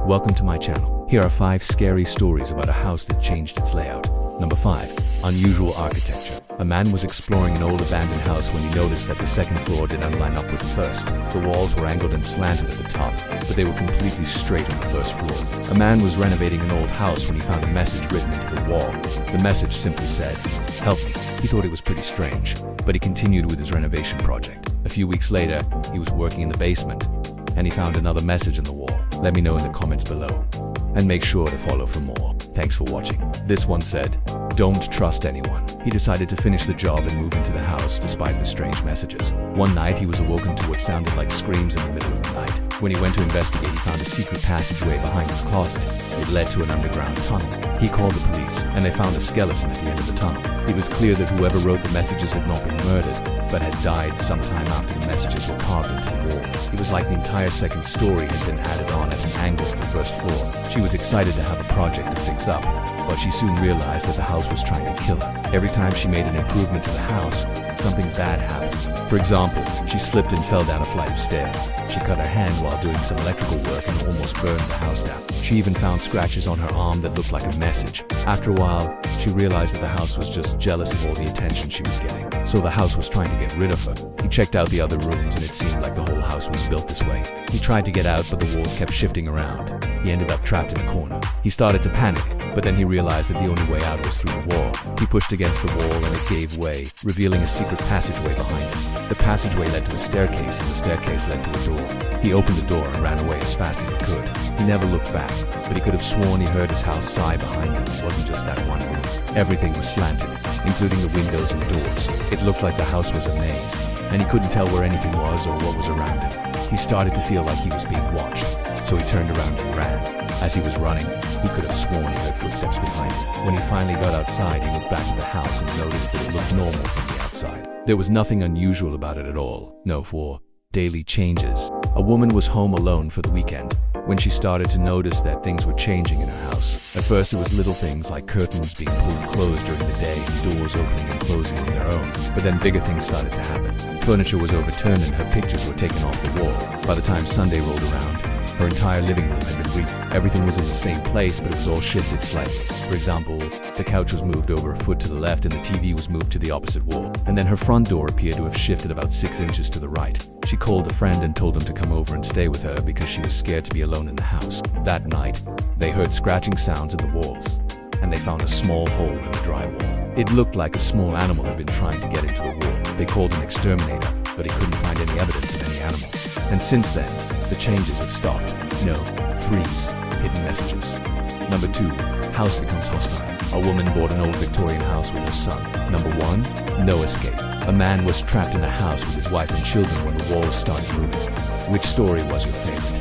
Welcome to my channel. Here are 5 scary stories about a house that changed its layout. Number 5. Unusual architecture. A man was exploring an old abandoned house when he noticed that the second floor did not line up with the first. The walls were angled and slanted at the top, but they were completely straight on the first floor. A man was renovating an old house when he found a message written into the wall. The message simply said, "Help me." He thought it was pretty strange, but he continued with his renovation project. A few weeks later, he was working in the basement, and he found another message on the wall. Let me know in the comments below, and make sure to follow for more. Thanks for watching. This one said, "Don't trust anyone." He decided to finish the job and move into the house despite the strange messages. One night he was awoken to what sounded like screams in the middle of the night. When he went to investigate, he found a secret passageway behind his closet. It led to an underground tunnel. He called the police, and they found a skeleton at the end of the tunnel. It was clear that whoever wrote the messages had not been murdered, but had died sometime after the messages were carved into the wall. It was like the entire second story had been added on at an angle to the first floor. She was excited to have a project to fix up, but she soon realized that the house was trying to kill her. Every time she made an improvement to the house, something bad happened. For example, she slipped and fell down a flight of stairs. She cut her hand while doing some electrical work and almost burned the house down. She even found scratches on her arm that looked like a message. After a while, she realized that the house was just jealous of all the attention she was getting. So the house was trying to get rid of her. He checked out the other rooms and it seemed like the whole house was built this way. He tried to get out, but the walls kept shifting around. He ended up trapped in a corner. He started to panic, but then he realized that the only way out was through the wall. He pushed against the wall and it gave way, revealing a secret passageway behind it. The passageway led to a staircase and the staircase led to a door. He opened the door and ran away as fast as he could. He never looked back, but he could have sworn he heard his house sigh behind him. It wasn't just that one room. Everything was slanted, including the windows and doors. It looked like the house was a maze, and he couldn't tell where anything was or what was around him. He started to feel like he was being watched, so he turned around and ran. As he was running, he could have sworn he heard footsteps behind him. When he finally got outside, he looked back at the house and noticed that it looked normal from the outside. There was nothing unusual about it at all. No, for daily changes. A woman was home alone for the weekend when she started to notice that things were changing in her house. At first it was little things like curtains being pulled and closed during the day and doors opening and closing on their own. But then bigger things started to happen. Furniture was overturned and her pictures were taken off the wall. By the time Sunday rolled around, her entire living room had been everything was in the same place, but it was all shifted slightly. For example, the couch was moved over a foot to the left and the TV was moved to the opposite wall. And then her front door appeared to have shifted about 6 inches to the right. She called a friend and told him to come over and stay with her because she was scared to be alone in the house. That night, they heard scratching sounds in the walls, and they found a small hole in the drywall. It looked like a small animal had been trying to get into the wall. They called an exterminator, but he couldn't find any evidence of any animals. And since then, the changes have stopped. No, 3s, hidden messages. Number 2, house becomes hostile. A woman bought an old Victorian house with her son. Number 1, no escape. A man was trapped in a house with his wife and children when the walls started moving. Which story was your favorite?